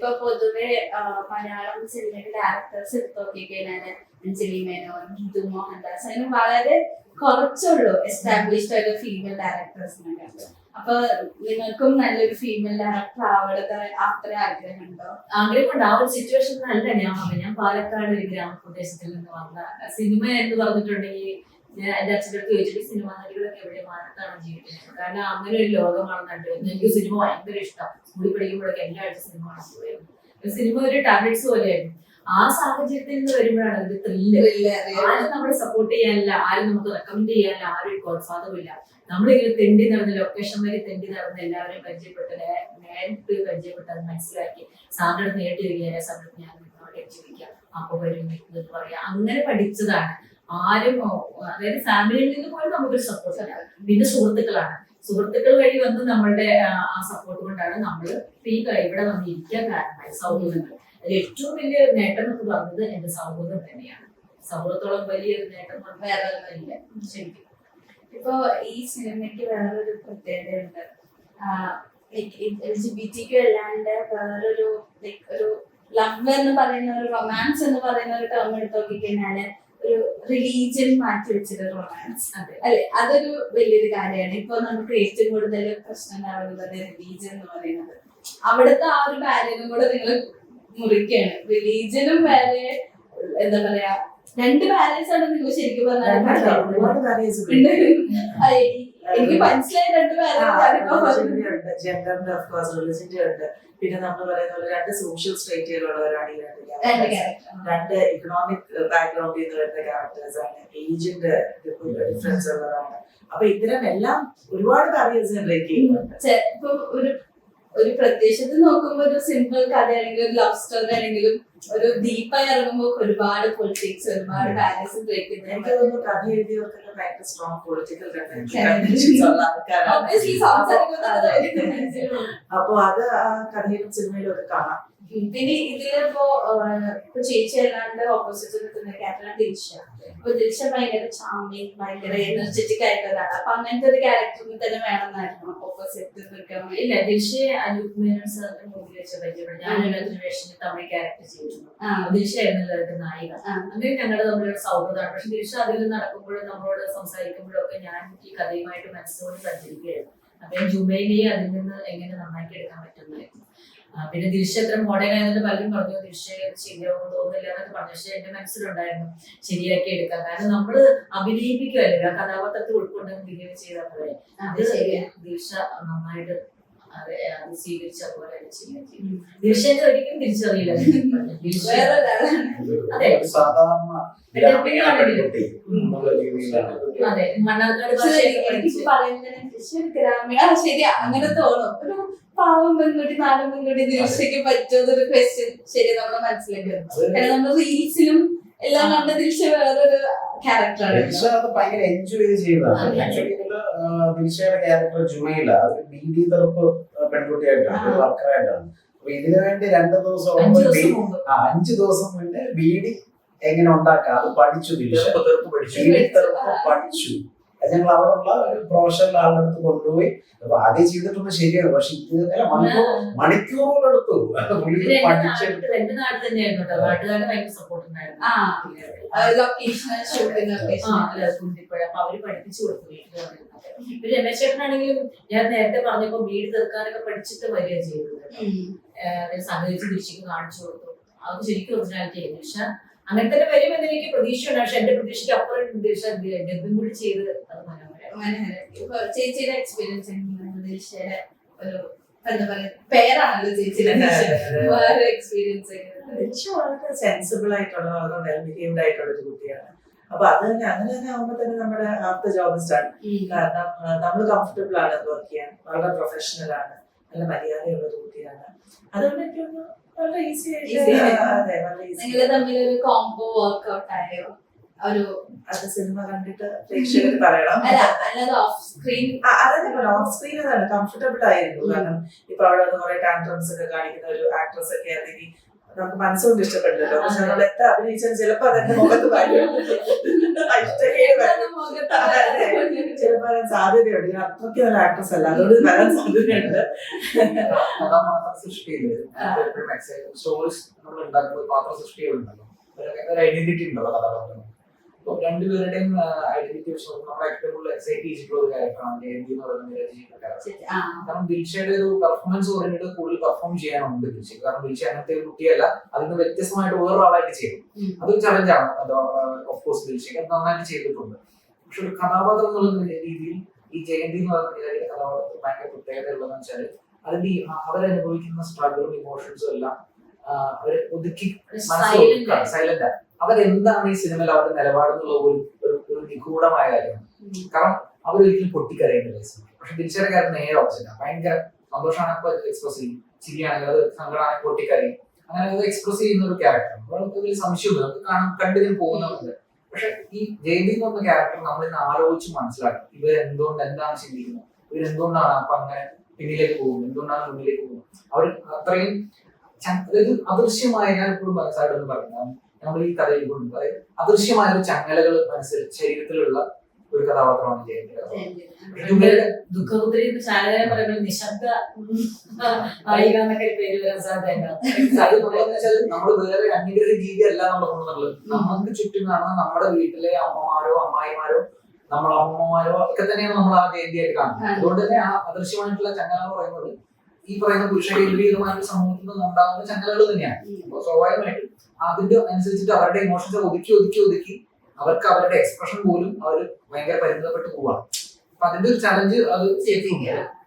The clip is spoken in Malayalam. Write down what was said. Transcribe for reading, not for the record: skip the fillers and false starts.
ഇപ്പൊ പൊതുവെ മലയാളം സിനിമയുടെ ഡയറക്ടേഴ്സ് എടുത്ത് നോക്കിക്കഴിഞ്ഞാല് അഞ്ജലി മേനോൻ, ഗീതു മോഹൻദാസ് അങ്ങനെ വളരെ കുറച്ചുള്ളൂ എസ്റ്റാബ്ലിഷ്ഡ് ആയിട്ട് ഫീമെയിൽ ഡയറക്ടേഴ്സിനൊക്കെ. അപ്പൊ നിങ്ങൾക്കും നല്ലൊരു ഫീമെയിൽ ഡയറക്ടർ ആവണത് അത്ര ആഗ്രഹമുണ്ടോ? ആഗ്രഹമുണ്ട്. ആ ഒരു സിറ്റുവേഷനിലല്ല ഞാൻ പാലക്കാട് ഒരു ഗ്രാമപ്രദേശത്തിൽ നിന്ന് വന്ന സിനിമ എന്ന് പറഞ്ഞിട്ടുണ്ടെങ്കിൽ ഞാൻ എന്റെ അച്ഛൻ്റെ അടുത്ത് ചോദിച്ചിട്ട് സിനിമാ നടികളൊക്കെ എവിടെ മാനത്താണ് ജീവിക്കുന്നത്. കാരണം അങ്ങനെ ഒരു ലോകമാണ് കണ്ടുവരുന്നത്. എനിക്ക് സിനിമ ഭയങ്കര ഇഷ്ടം. സ്കൂളിൽ പഠിക്കുമ്പോഴൊക്കെ എല്ലായിടത്തും സിനിമ കാണാൻ പോയിരുന്നു. സിനിമ ഒരു ടാബ്ലറ്റ്സ് പോലെയായിരുന്നു. ആ സാഹചര്യത്തിൽ നിന്ന് വരുമ്പോഴാണ് ഒരു ത്രില്ല്. ആരും നമ്മളെ സപ്പോർട്ട് ചെയ്യാനില്ല, ആരും നമുക്ക് റെക്കമെൻഡ് ചെയ്യാനില്ല, ആരും ഒരു ഗോഡ്ഫാദറും ഇല്ല. നമ്മളിങ്ങനെ തെണ്ടി നടന്ന് ലൊക്കേഷൻ വരെ തെണ്ടി നടന്ന് എല്ലാവരെയും പരിചയപ്പെട്ട് നേരിട്ട് പരിചയപ്പെട്ട് അത് മനസ്സിലാക്കി സാറിന്റെ അടുത്ത് നേരിട്ട് വരികയായ സമയത്ത് ഞാൻ നിങ്ങളോട് ചോദിക്കാം അപ്പൊ വരും എന്ന് പറയാം. അങ്ങനെ പഠിച്ചതാണ്. ആരും അതായത് ഫാമിലിയിൽ നിന്ന് പോലും നമുക്കൊരു സപ്പോർട്ട് അല്ല. പിന്നെ സുഹൃത്തുക്കൾ വഴി വന്ന് നമ്മളുടെ ആ സപ്പോർട്ട് കൊണ്ടാണ് നമ്മൾ ഈ ഇവിടെ വന്ന് ഇരിക്കാൻ കാരണമായി. സൗഹൃദങ്ങൾ അതിൽ ഏറ്റവും വലിയ നേട്ടം എന്ന് പറഞ്ഞത് എന്റെ സൗഹൃദം തന്നെയാണ്. സൗഹൃദത്തോളം വലിയൊരു നേട്ടം വേറെ ഇല്ല ശരിക്കും. ഇപ്പൊ ഈ സിനിമയ്ക്ക് വേറൊരു പ്രത്യേകതയുണ്ട്. LGBT അല്ലാണ്ട് വേറൊരു ഒരു ലവ് എന്ന് പറയുന്ന ഒരു റൊമാൻസ് എന്ന് പറയുന്ന ഒരു ടേം എടുത്ത് നോക്കിക്കഴിഞ്ഞാല് ഒരു റിലീജിയൻ മാറ്റി വെച്ചൊരു റൊമാൻസ് അല്ലെ, അതൊരു വലിയൊരു കാര്യമാണ്. ഇപ്പൊ നമുക്ക് ഏറ്റവും കൂടുതൽ പ്രശ്നം ഉണ്ടാവുന്നത് റിലീജിയൻ എന്ന് പറയുന്നത്. അവിടുത്തെ ആ ഒരു ബാരിയറും കൂടെ നിങ്ങൾ മുറിക്കുകയാണ്. റിലീജിയനും വേറെ എന്താ പറയാ രണ്ട് ബാരിയേഴ്സ് ആണ് നിങ്ങൾ ശരിക്കും പറഞ്ഞാൽ. എനിക്ക് മനസ്സിലായ രണ്ട് ബാരിയേഴ്സ്. പിന്നെ നമ്മൾ പറയുന്ന പോലെ രണ്ട് സോഷ്യൽ സ്റ്റേറ്റുകളുള്ളവരാണ് ഈ രണ്ട് ഇക്കണോമിക് ബാക്ക്ഗ്രൗണ്ടിൽ നിന്ന് വരുന്ന ക്യാരക്ടേഴ്സ് ആണ്. ഏജിന്റെ ഡിഫറൻസ് ഉള്ളതാണ്. അപ്പൊ ഇത്തരം എല്ലാം ഒരുപാട് ബാരിയേഴ്സ് ബ്രേക്ക് ചെയ്യുന്നുണ്ട്. ഇപ്പൊ ഒരു പ്രത്യക്ഷത്തിൽ നോക്കുമ്പോ ഒരു സിമ്പിൾ കഥയാണെങ്കിലും ഒരു ലവ് സ്റ്റോറി ആണെങ്കിലും ഒരു ഡീപ്പായി ഇറങ്ങുമ്പോൾ ഒരുപാട് പൊളിറ്റിക്സ് ഒരുപാട് ബാലൻസ് ബ്രേക്ക് ചെയ്യുന്നത്. എനിക്ക് തോന്നുന്നു കഥ എഴുതിയവർക്കൊക്കെ ഭയങ്കര സ്ട്രോങ് പൊളിറ്റിക്കൽ അപ്പൊ അത് ആ കഥയിലും സിനിമയിലും ഒക്കെ കാണാം. പിന്നെ ഇതിലിപ്പോ ചേച്ചി അല്ലാണ്ട് ഓപ്പോസിറ്റ് നിൽക്കുന്ന ക്യാരക്ടർ ദിൽഷ. അപ്പൊ ദിൽഷ ഭയങ്കര ചാമിങ്, ഭയങ്കര എനർജറ്റിക് ആയിട്ടുള്ളതാണ്. അപ്പൊ അങ്ങനത്തെ ഒരു ക്യാരക്ടറിന് തന്നെ വേണമെന്നായിരുന്നു ഓപ്പോസിറ്റ് നിൽക്കണം. ഇല്ല, ദിൽഷയെ അനൂപ് മേനോൻ സാറിന്റെ മുമ്പിൽ വെച്ച് പരിചയപ്പെടും. ഞാൻ അതിനകത്തൊരു വേഷം തമിഴ് ക്യാരക്ടർ ചെയ്തിരുന്നു. ദിൽഷയായിരുന്നു നായിക. അങ്ങനെ ഞങ്ങളുടെ തമ്മിലുള്ള സൗഹൃദമാണ്. പക്ഷെ ദിൽഷ അതിൽ നടക്കുമ്പോഴും നമ്മളോട് സംസാരിക്കുമ്പോഴും ഒക്കെ ഞാൻ ഈ കഥയുമായിട്ട് മനസ്സുകൊണ്ട് സഞ്ചരിക്കുകയായിരുന്നു. അപ്പൊ ജുമൈലിയെ അതിൽ നിന്ന് എങ്ങനെ നന്നാക്കി എടുക്കാൻ പറ്റുന്നതായിരുന്നു. പിന്നെ ദിൽഷ എത്ര മോഡേണായതെന്ന് പലരും പറഞ്ഞു, ദിൽഷ ശരിയാവും തോന്നില്ല എന്നൊക്കെ പറഞ്ഞു. പക്ഷെ എന്റെ മനസ്സിലുണ്ടായിരുന്നു ശരിയാക്കി എടുക്കാം. കാരണം നമ്മള് അഭിനയിപ്പിക്കുമല്ലോ, ആ കഥാപാത്രത്തെ ഉൾക്കൊണ്ട് ബിഹേവ് ചെയ്താൽ പോലെ അത് ദിൽഷ നന്നായിട്ട് അത് സ്വീകരിച്ച പോലെ ചെയ്യാൻ ചെയ്യും. ദിൽഷന്റെ ഒരിക്കലും തിരിച്ചറിയില്ല. അതെ, അതെ മണ്ണാർക്കാട് ഗ്രാമീണ ശരിയാ അങ്ങനെ തോന്നും. ഒരു പാവം പെൺകുട്ടി നാടൻ പെൺകുട്ടി ദിൽഷയ്ക്ക് പറ്റുന്നൊരു ക്വസ്റ്റ്യൻ ശരി നമ്മുടെ മനസ്സിലേക്ക് വരും. കാരണം നമ്മൾ റീൽസിലും എല്ലാം കണ്ട ദിൽഷ വേറൊരു ക്യാരക്ടറാണ്. ഭയങ്കര എൻജോയ് ചെയ്തതാണ്. ദിൽഷയുടെ ക്യാരക്ടർ ജുമൈല ഒരു ബീഡി തെറുപ്പ് പെൺകുട്ടിയായിട്ടാണ്, വർക്കറായിട്ടാണ്. അപ്പൊ ഇതിനു വേണ്ടി 2 ദിവസം 5 ദിവസം മുന്നേ ബീഡി എങ്ങനെ ഉണ്ടാക്കാം അത് പഠിച്ചു. ദിൽഷ ബീഡി തെറുപ്പ് പഠിച്ചു. അത് ഞങ്ങൾ അവിടെയുള്ള ഒരു പ്രൊഫഷണൽ ആളുടെ അടുത്ത് കൊണ്ടുപോയി. അപ്പൊ ആദ്യം ചെയ്തിട്ടൊന്നും ശരിയാണ്, പക്ഷെ ഇത് മണിക്കൂറുകളെടുത്തു പഠിച്ചെടുത്ത്. എന്റെ നാട് തന്നെയായിരുന്നു കേട്ടോ. നാട്ടുകാരുടെ ഭയങ്കര സപ്പോർട്ട് ഉണ്ടായിരുന്നു. അപ്പൊ അവര് പഠിപ്പിച്ചു കൊടുത്തു വീട്ടിൽ വന്നിരുന്നത്. പിന്നെ രമേശ് ചേട്ടനാണെങ്കിലും ഞാൻ നേരത്തെ പറഞ്ഞപ്പോ വീട് തീർക്കാനൊക്കെ പഠിച്ചിട്ട് വരിക ചെയ്തത്. സഹകരിച്ച് ദിൽഷയ്ക്ക് കാണിച്ചു കൊടുത്തു. അത് ശരിക്കും ഒറിജിനാലിറ്റി ആയിരുന്നു. പക്ഷെ അങ്ങനെ തന്നെ വരുമെന്ന് എനിക്ക് പ്രതീക്ഷയുണ്ട്. പക്ഷെ എന്റെ പ്രതീക്ഷയ്ക്ക് അപ്പുറം ദിൽഷ ഡബിങ് കൂടി ചെയ്ത് അത് മനോഹരം. ചേച്ചിയുടെ എക്സ്പീരിയൻസ് ദിൽഷയുടെ ഒരു എന്താ പറയാ പേരാണല്ലോ ചേച്ചിയുടെ വേറെ എക്സ്പീരിയൻസ്. ദിൽഷ വളരെ സെൻസിബിൾ ആയിട്ടുള്ള വളരെ വെൽ ബിഹേവ്ഡ് ആയിട്ടുള്ള ഒരു കുട്ടിയാണ്. അപ്പൊ അത് തന്നെ അങ്ങനെ തന്നെ ആവുമ്പോ തന്നെ നമ്മുടെ ആഫ്റ്റർ ജോബ് സ്റ്റാർട്ട്. കാരണം നമ്മൾ കംഫർട്ടബിൾ ആണ് വർക്ക് ചെയ്യാൻ, വളരെ പ്രൊഫഷണൽ ആണ്, നല്ല മര്യാദയുള്ള ഒരു കുട്ടിയാണ്. അതുകൊണ്ട് എനിക്ക് വളരെ ഈസി ആയിട്ട് നിങ്ങൾ തമ്മിൽ ഒരു കോംബോ വർക്ക്ഔട്ട് ആയോ? ഒരു അത് സിനിമ കണ്ടിട്ട് പ്രേക്ഷകർ പറയണം. അല്ലാതെ ഓഫ് സ്ക്രീൻ അതേപോലെ ഓഫ് സ്ക്രീൻ അതാണ് കംഫർട്ടബിൾ ആയിരുന്നു. കാരണം ഇപ്പൊ അവിടെ കുറെ ടാൻട്രംസ് ഒക്കെ കാണിക്കുന്ന ഒരു ആക്ട്രസ് ഒക്കെ ആണെങ്കിൽ നമുക്ക് മനസ്സുകൊണ്ട് ഇഷ്ടപ്പെട്ടില്ലല്ലോ. പക്ഷെ നമ്മൾ എത്ര അഭിനയിച്ചാലും ചിലപ്പോ അതെന്റെ മുഖത്ത് വരും. ഇഷ്ടക്കേട് വരും. ചിലപ്പോ വരാൻ സാധ്യതയുണ്ട്. ഞാൻ അത്രയ്ക്ക് നല്ല ആക്ട്രസ് അല്ല, അതുകൊണ്ട് വരാൻ സാധ്യതയുണ്ട്. കഥാപാത്ര സൃഷ്ടിയില് എപ്പോഴും സ്റ്റോറീസ് നമ്മൾ ഉണ്ടാക്കുമ്പോൾ പാത്ര സൃഷ്ടികളുണ്ടല്ലോ, ഒരു ഐഡന്റിറ്റി ഉണ്ടല്ലോ കഥാപാത്രം. അപ്പൊ രണ്ടുപേരുടെയും ഐഡന്റിറ്റി വെച്ച് നമ്മുടെ ഏറ്റവും കൂടുതൽ എക്സൈറ്റ് ചെയ്തിട്ടുള്ള ഒരു ക്യാരക്ടറാണ് ജയന്തി എന്ന് പറയുന്ന ചെയ്യുന്ന ക്യാരക്ടർ. കാരണം ദിൽഷയുടെ ഒരു പെർഫോമൻസ് ഓറിയന്റഡ് കൂടുതൽ പെർഫോം ചെയ്യാനുണ്ട് ദിൽഷയ്ക്ക്. കാരണം ദിൽഷ അങ്ങനത്തെ ഒരു കുട്ടിയല്ല, അതിന് വ്യത്യസ്തമായിട്ട് വേറൊരാളായിട്ട് ചെയ്യും. അതൊരു ചലഞ്ചാണ്. ഓഫ് കോഴ്സ് ദിൽഷയ്ക്ക് അത് നന്നായിട്ട് ചെയ്തിട്ടുണ്ട്. പക്ഷെ ഒരു കഥാപാത്രം എന്നുള്ള രീതിയിൽ ഈ ജയന്തി എന്ന് പറയുന്ന നിലയിലെ കഥാപാത്രത്തിൽ ഭയങ്കര പ്രത്യേകത ഉള്ളതെന്ന് വെച്ചാൽ അതിന്റെ അവരനുഭവിക്കുന്ന സ്ട്രഗിളും ഇമോഷൻസും എല്ലാം അവര് ഒതുക്കി സൈലന്റ്. അവരെന്താണ് ഈ സിനിമയിൽ അവരുടെ നിലപാടെന്നുള്ള ഒരു നിഗൂഢമായ കാര്യമാണ്. കാരണം അവരൊരിക്കലും പൊട്ടിക്കരയുന്നില്ല ഈ സിനിമ. പക്ഷെ ദിൽഷയുടെ കാര്യം നേരെ ഓപ്പോസിറ്റാണ്. ഭയങ്കര സന്തോഷമാണ് അപ്പൊ എക്സ്പ്രസ് ചെയ്യും, ചിരിയാണെങ്കിൽ അത് സങ്കടമാണെങ്കിൽ പൊട്ടിക്കരയും, അങ്ങനെ അത് എക്സ്പ്രസ് ചെയ്യുന്ന ഒരു ക്യാരക്ടറാണ്. അവർക്ക് വലിയ സംശയമില്ല, നമുക്ക് കണ്ടിന് പോകുന്നുണ്ട്. പക്ഷെ ഈ ജയന്തി എന്ന് പറഞ്ഞ ക്യാരക്ടർ നമ്മളിന്ന് ആലോചിച്ച് മനസ്സിലാക്കും. എന്താണ് ചിന്തിക്കുന്നത്, ഇവരെന്തുകൊണ്ടാണ് അപ്പൊ അങ്ങനെ പിന്നിലേക്ക് പോകുന്നത്, എന്തുകൊണ്ടാണ് മുന്നിലേക്ക് പോകുന്നത്. അവർ അത്രയും അദൃശ്യമായ, ഞാൻ എപ്പോഴും മനസ്സിലായിട്ടൊന്ന് പറയുന്നത് നമ്മൾ ഈ കഥയിൽ കൊണ്ട് അദൃശ്യമായ ഒരു ചങ്ങലകൾ മനസ്സിൽ ശരീരത്തിലുള്ള ഒരു കഥാപാത്രമാണ് ജയന്തി. ദുഃഖപുത്രി ശാരദ പറയുമ്പോൾ നിശബ്ദ നായിക എന്നൊക്കെ പേര് വരാൻ സാധ്യത. നമ്മൾ വേറെ അന്യഗ്രഹ ജീവി അല്ല നമ്മൾ കൊണ്ടുള്ളത്. നമുക്ക് ചുറ്റും കാണുന്ന നമ്മുടെ വീട്ടിലെ അമ്മമാരോ അമ്മായിമാരോ നമ്മളെ അമ്മമാരോ ഒക്കെ തന്നെയാണ് നമ്മൾ ആ ജയന്തിയായിട്ട് കാണുന്നത്. അതുകൊണ്ട് തന്നെ ആ അദൃശ്യമായിട്ടുള്ള ചങ്ങല എന്ന് പറയുന്നത് ഈ പറയുന്ന പുരുഷ കേന്ദ്രീകൃതമായിട്ടുള്ള സമൂഹത്തിൽ നിന്ന് ഉണ്ടാകുന്ന ചങ്ങലകൾ തന്നെയാണ്. അപ്പൊ സ്വാഭാവികമായിട്ടും അതിന്റെ അനുസരിച്ചിട്ട് അവരുടെ ഇമോഷൻസ് ഒതുക്കി അവർക്ക് അവരുടെ എക്സ്പ്രഷൻ പോലും അവർ ഭയങ്കര പരിമിതപ്പെട്ട് പോവാണ്. അപ്പൊ അതിന്റെ ഒരു ചലഞ്ച് അത്